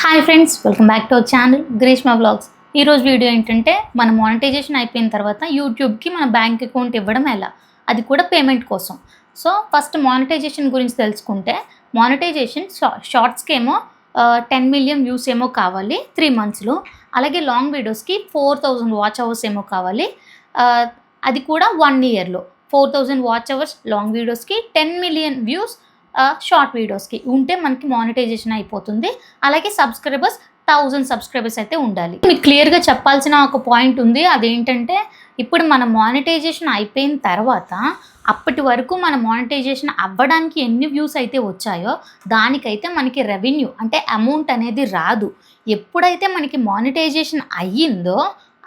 Hi friends, welcome back to our channel Greeshma vlogs. ఈరోజు video ఏంటంటే మన monetisation అయిపోయిన తర్వాత యూట్యూబ్కి మన బ్యాంక్ అకౌంట్ ఇవ్వడం ఎలా, అది కూడా పేమెంట్ కోసం. సో ఫస్ట్ మానిటైజేషన్ గురించి తెలుసుకుంటే, మానిటైజేషన్ షార్ట్స్కి ఏమో 10 మిలియన్ వ్యూస్ ఏమో కావాలి 3 monthsలో. అలాగే లాంగ్ వీడియోస్కి 4000 వాచ్ అవర్స్ ఏమో కావాలి, అది కూడా 1 yearలో. 4000 వాచ్ అవర్స్ లాంగ్ వీడియోస్కి, 10 మిలియన్ వ్యూస్ షార్ట్ వీడియోస్కి ఉంటే మనకి మానిటైజేషన్ అయిపోతుంది. అలాగే సబ్స్క్రైబర్స్ 1000 సబ్స్క్రైబర్స్ అయితే ఉండాలి. మీకు క్లియర్గా చెప్పాల్సిన ఒక పాయింట్ ఉంది. అదేంటంటే, ఇప్పుడు మన మానిటైజేషన్ అయిపోయిన తర్వాత అప్పటి వరకు మన మానిటైజేషన్ అవ్వడానికి ఎన్ని వ్యూస్ అయితే వచ్చాయో దానికైతే మనకి రెవెన్యూ అంటే అమౌంట్ అనేది రాదు. ఎప్పుడైతే మనకి మానిటైజేషన్ అయ్యిందో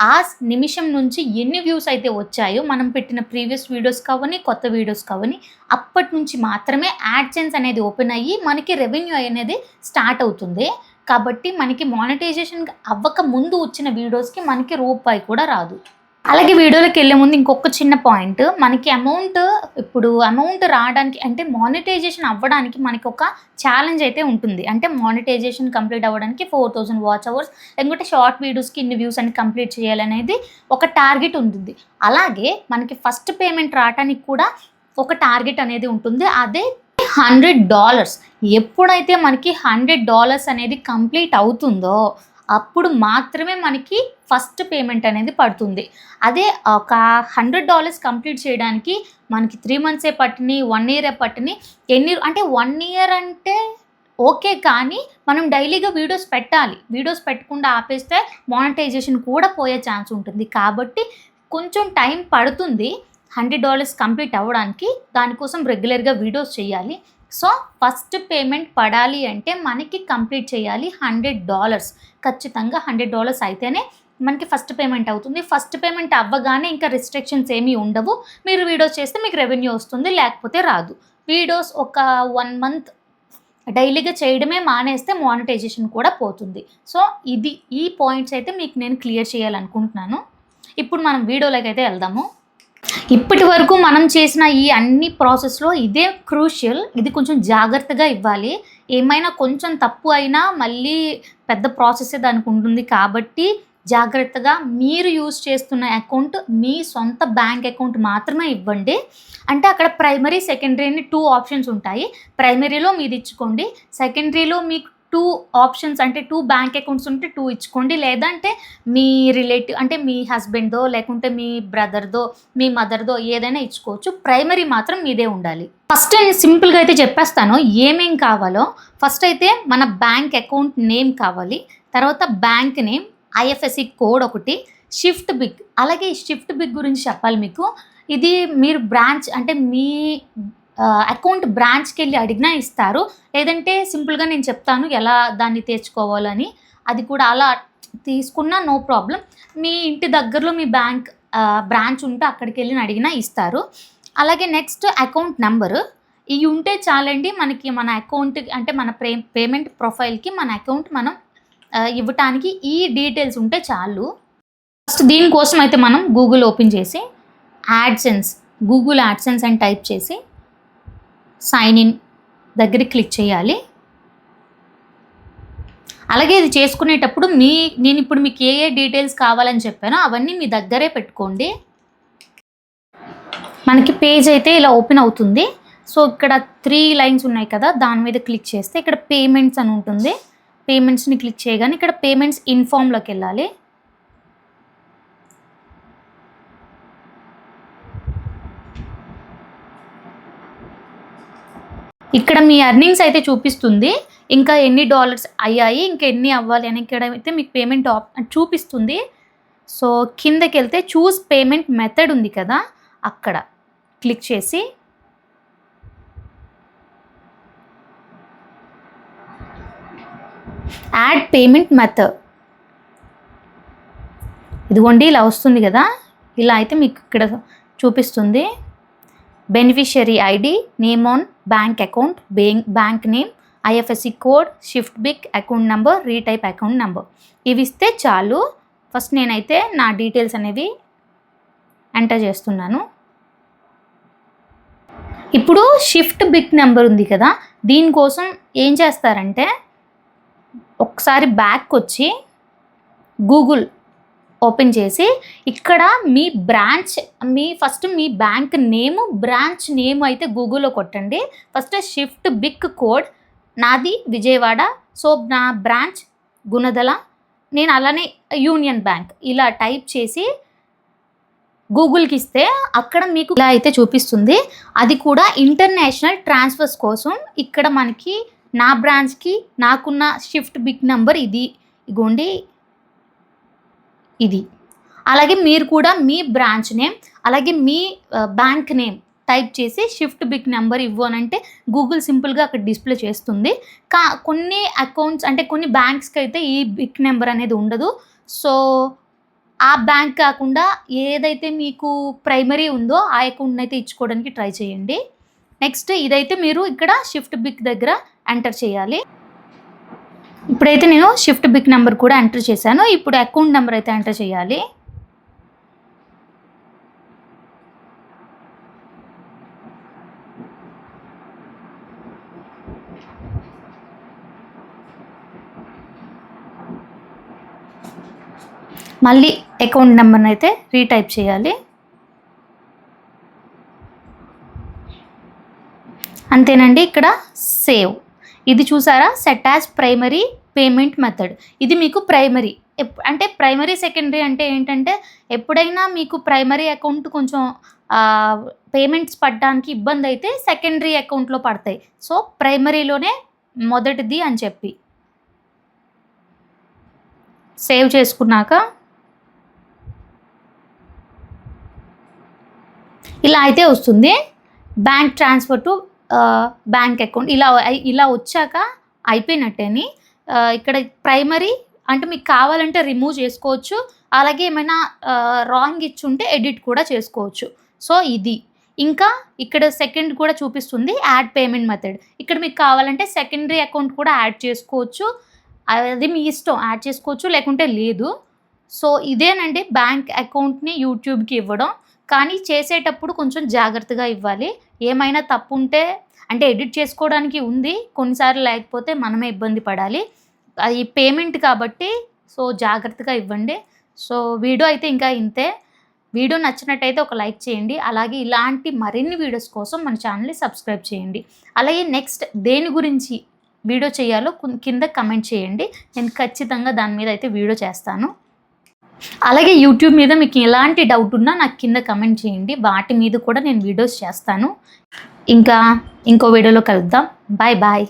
ఆ నిమిషం నుంచి ఎన్ని వ్యూస్ అయితే వచ్చాయో, మనం పెట్టిన ప్రీవియస్ వీడియోస్ కావని, కొత్త వీడియోస్ కావని, అప్పటి నుంచి మాత్రమే యాడ్సెన్స్ అనేది ఓపెన్ అయ్యి మనకి రెవెన్యూ అనేది స్టార్ట్ అవుతుంది. కాబట్టి మనకి మానిటైజేషన్ అవ్వక ముందు వచ్చిన వీడియోస్కి మనకి రూపాయి కూడా రాదు. అలాగే వీడియోలోకి వెళ్ళే ముందు ఇంకొక చిన్న పాయింట్, మనకి అమౌంట్ రావడానికి అంటే మానిటైజేషన్ అవ్వడానికి మనకి ఒక ఛాలెంజ్ అయితే ఉంటుంది. అంటే మానిటైజేషన్ కంప్లీట్ అవ్వడానికి 4000 వాచ్ అవర్స్, లేకుంటే షార్ట్ వీడియోస్కి ఇన్ని వ్యూస్ అని కంప్లీట్ చేయాలనేది ఒక టార్గెట్ ఉంటుంది. అలాగే మనకి ఫస్ట్ పేమెంట్ రావడానికి కూడా ఒక టార్గెట్ అనేది ఉంటుంది. అదే $100. ఎప్పుడైతే మనకి $100 అనేది కంప్లీట్ అవుతుందో అప్పుడు మాత్రమే మనకి ఫస్ట్ పేమెంట్ అనేది పడుతుంది. అదే ఒక $100 కంప్లీట్ చేయడానికి మనకి 3 months పట్టిని, 1 year పట్టిని. అంటే 1 year అంటే ఓకే, కానీ మనం డైలీగా వీడియోస్ పెట్టాలి. వీడియోస్ పెట్టకుండా ఆపేస్తే మానిటైజేషన్ కూడా పోయే ఛాన్స్ ఉంటుంది. కాబట్టి కొంచెం టైం పడుతుంది $100 కంప్లీట్ అవ్వడానికి. దానికోసం రెగ్యులర్గా వీడియోస్ చేయాలి. సో ఫస్ట్ పేమెంట్ పడాలి అంటే మనకి కంప్లీట్ చేయాలి $100. ఖచ్చితంగా $100 అయితేనే మనకి ఫస్ట్ పేమెంట్ అవుతుంది. ఫస్ట్ పేమెంట్ అవ్వగానే ఇంకా రిస్ట్రిక్షన్స్ ఏమీ ఉండవు. మీరు వీడియోస్ చేస్తే మీకు రెవెన్యూ వస్తుంది, లేకపోతే రాదు. వీడియోస్ ఒక 1 month డైలీగా చేయడమే మానేస్తే మానిటైజేషన్ కూడా పోతుంది. సో ఈ పాయింట్స్ అయితే మీకు నేను క్లియర్ చేయాలనుకుంటున్నాను. ఇప్పుడు మనం వీడియోలోకి అయితే వెళ్దాము. ఇప్పటి వరకు మనం చేసిన ఈ అన్ని ప్రాసెస్లో ఇదే క్రూషియల్. ఇది కొంచెం జాగ్రత్తగా ఇవ్వాలి. ఏమైనా కొంచెం తప్పు అయినా మళ్ళీ పెద్ద ప్రాసెసే దానికి ఉంటుంది. కాబట్టి జాగ్రత్తగా మీరు యూజ్ చేస్తున్న అకౌంట్ మీ సొంత బ్యాంక్ అకౌంట్ మాత్రమే ఇవ్వండి. అంటే అక్కడ ప్రైమరీ, సెకండరీ అని 2 ఆప్షన్స్ ఉంటాయి. ప్రైమరీలో మీది ఇచ్చుకోండి, సెకండరీలో మీకు 2 ఆప్షన్స్ అంటే 2 బ్యాంక్ అకౌంట్స్ ఉంటే 2 ఇచ్చుకోండి. లేదంటే మీ రిలేటివ్ అంటే మీ హస్బెండ్దో, లేకుంటే మీ బ్రదర్దో, మీ మదర్దో ఏదైనా ఇచ్చుకోవచ్చు. ప్రైమరీ మాత్రం మీదే ఉండాలి. ఫస్ట్ సింపుల్గా అయితే చెప్పేస్తాను ఏమేం కావాలో. ఫస్ట్ అయితే మన బ్యాంక్ అకౌంట్ నేమ్ కావాలి, తర్వాత బ్యాంక్ నేమ్, IFSC కోడ్ ఒకటి, షిఫ్ట్ బిగ్. అలాగే ఈ షిఫ్ట్ బిగ్ గురించి చెప్పాలి మీకు. ఇది మీరు బ్రాంచ్ అంటే మీ అకౌంట్ బ్రాంచ్కి వెళ్ళి అడిగినా ఇస్తారు. లేదంటే సింపుల్గా నేను చెప్తాను ఎలా దాన్ని తెచ్చుకోవాలని. అది కూడా అలా తీసుకున్నా నో ప్రాబ్లం. మీ ఇంటి దగ్గరలో మీ బ్యాంక్ బ్రాంచ్ ఉంటే అక్కడికి వెళ్ళి అడిగినా ఇస్తారు. అలాగే నెక్స్ట్ అకౌంట్ నెంబరు. ఇవి ఉంటే చాలండి మనకి మన అకౌంట్ అంటే మన పేమెంట్ ప్రొఫైల్కి మన అకౌంట్ మనం ఇవ్వటానికి ఈ డీటెయిల్స్ ఉంటే చాలు. ఫస్ట్ దీనికోసం అయితే మనం గూగుల్ ఓపెన్ చేసి గూగుల్ యాడ్సెన్స్ అని టైప్ చేసి సైన్ ఇన్ దగ్గర క్లిక్ చేయాలి. అలాగే ఇది చేసుకునేటప్పుడు నేను ఇప్పుడు మీకు ఏ డీటెయిల్స్ కావాలని చెప్పానో అవన్నీ మీ దగ్గరే పెట్టుకోండి. మనకి పేజ్ అయితే ఇలా ఓపెన్ అవుతుంది. సో ఇక్కడ 3 lines ఉన్నాయి కదా, దాని మీద క్లిక్ చేస్తే ఇక్కడ పేమెంట్స్ అని ఉంటుంది. పేమెంట్స్ని క్లిక్ చేయగానే ఇక్కడ పేమెంట్స్ ఇన్ఫామ్లోకి వెళ్ళాలి. ఇక్కడ మీ ఎర్నింగ్స్ అయితే చూపిస్తుంది. ఇంకా ఎన్ని డాలర్స్ అయ్యాయి, ఇంకా ఎన్ని అవ్వాలి అని ఇక్కడ అయితే మీకు పేమెంట్ చూపిస్తుంది. సో కిందకి వెళ్తే చూస్ పేమెంట్ మెథడ్ ఉంది కదా, అక్కడ క్లిక్ చేసి యాడ్ పేమెంట్ మెథడ్, ఇదిగోండి ఇలా వస్తుంది కదా. ఇలా అయితే మీకు ఇక్కడ చూపిస్తుంది. Beneficiary ID, name on bank account, bank name, IFSC code, swift BIC, account number, retype account number. ఇవి ఇస్తే చాలు. ఫస్ట్ నేనైతే నా డీటెయిల్స్ అనేవి ఎంటర్ చేస్తున్నాను. ఇప్పుడు షిఫ్ట్ బిగ్ నెంబర్ ఉంది కదా, దీనికోసం ఏం చేస్తారంటే ఒకసారి బ్యాక్ వచ్చి గూగుల్ ఓపెన్ చేసి ఇక్కడ మీ బ్రాంచ్ ఫస్ట్ మీ బ్యాంక్ నేమ్, బ్రాంచ్ నేమ్ అయితే గూగుల్లో కొట్టండి. ఫస్ట్ షిఫ్ట్ బిక్ కోడ్, నాది విజయవాడ, సో నా బ్రాంచ్ గుణదల, నేను అలానే యూనియన్ బ్యాంక్ ఇలా టైప్ చేసి గూగుల్కి ఇస్తే అక్కడ మీకు ఇలా అయితే చూపిస్తుంది. అది కూడా ఇంటర్నేషనల్ ట్రాన్స్ఫర్స్ కోసం. ఇక్కడ మనకి నా బ్రాంచ్కి నాకున్న షిఫ్ట్ బిక్ నెంబర్ ఇది, ఇగోండి ఇది. అలాగే మీరు కూడా మీ బ్రాంచ్ నేమ్ అలాగే మీ బ్యాంక్ నేమ్ టైప్ చేసి షిఫ్ట్ బిక్ నెంబర్ ఇవ్వు అని అంటే గూగుల్ సింపుల్గా అక్కడ డిస్ప్లే చేస్తుంది. కొన్ని అకౌంట్స్ అంటే కొన్ని బ్యాంక్స్కి అయితే ఈ బిక్ నెంబర్ అనేది ఉండదు. సో ఆ బ్యాంక్ కాకుండా ఏదైతే మీకు ప్రైమరీ ఉందో ఆ అకౌంట్ని అయితే ఇచ్చుకోవడానికి ట్రై చేయండి. నెక్స్ట్ ఇదైతే మీరు ఇక్కడ షిఫ్ట్ బిక్ దగ్గర ఎంటర్ చేయాలి. ఇప్పుడైతే నేను షిఫ్ట్ బిక్ నెంబర్ కూడా ఎంటర్ చేశాను. ఇప్పుడు అకౌంట్ నెంబర్ అయితే ఎంటర్ చేయాలి. మళ్ళీ అకౌంట్ నెంబర్ని అయితే రీటైప్ చేయాలి. అంతేనండి. ఇక్కడ సేవ్ ఇది చూసారా, set as primary payment method. ఇది మీకు ప్రైమరీ అంటే ప్రైమరీ సెకండరీ అంటే ఏంటంటే ఎప్పుడైనా మీకు ప్రైమరీ అకౌంట్ కొంచెం పేమెంట్స్ పడడానికి ఇబ్బంది అయితే సెకండరీ అకౌంట్లో పడతాయి. సో ప్రైమరీలోనే మొదటిది అని చెప్పి సేవ్ చేసుకున్నాక ఇలా అయితే వస్తుంది. Bank transfer to bank account ఇలా వచ్చాక అయిపోయినట్టేని. ఇక్కడ ప్రైమరీ అంటే మీకు కావాలంటే రిమూవ్ చేసుకోవచ్చు, అలాగే ఏమైనా రాంగ్ ఇచ్చుంటే ఎడిట్ కూడా చేసుకోవచ్చు. సో ఇది ఇంకా ఇక్కడ సెకండ్ కూడా చూపిస్తుంది యాడ్ పేమెంట్ మెథడ్. ఇక్కడ మీకు కావాలంటే సెకండరీ అకౌంట్ కూడా యాడ్ చేసుకోవచ్చు, అది మీ ఇష్టం, యాడ్ చేసుకోవచ్చు లేకుంటే లేదు. సో ఇదేనండి బ్యాంక్ అకౌంట్ని యూట్యూబ్కి ఇవ్వడం. కానీ చేసేటప్పుడు కొంచెం జాగ్రత్తగా ఇవ్వాలి. ఏమైనా తప్పు ఉంటే అంటే ఎడిట్ చేసుకోవడానికి ఉంది, కొన్నిసార్లు లేకపోతే మనమే ఇబ్బంది పడాలి. అది పేమెంట్ కాబట్టి సో జాగ్రత్తగా ఇవ్వండి. సో వీడియో అయితే ఇంకా ఇంతే. వీడియో నచ్చినట్టయితే ఒక లైక్ చేయండి. అలాగే ఇలాంటి మరిన్ని వీడియోస్ కోసం మన ఛానల్ని సబ్స్క్రైబ్ చేయండి. అలాగే నెక్స్ట్ దేని గురించి వీడియో చేయాలో కింద కమెంట్ చేయండి. నేను ఖచ్చితంగా దాని మీద అయితే వీడియో చేస్తాను. అలాగే యూట్యూబ్ మీద మీకు ఎలాంటి డౌట్ ఉన్నా నాకు కింద కమెంట్ చేయండి, వాటి మీద కూడా నేను వీడియోస్ చేస్తాను. ఇంకా ఇంకో వీడియోలో కలుద్దాం. Bye bye.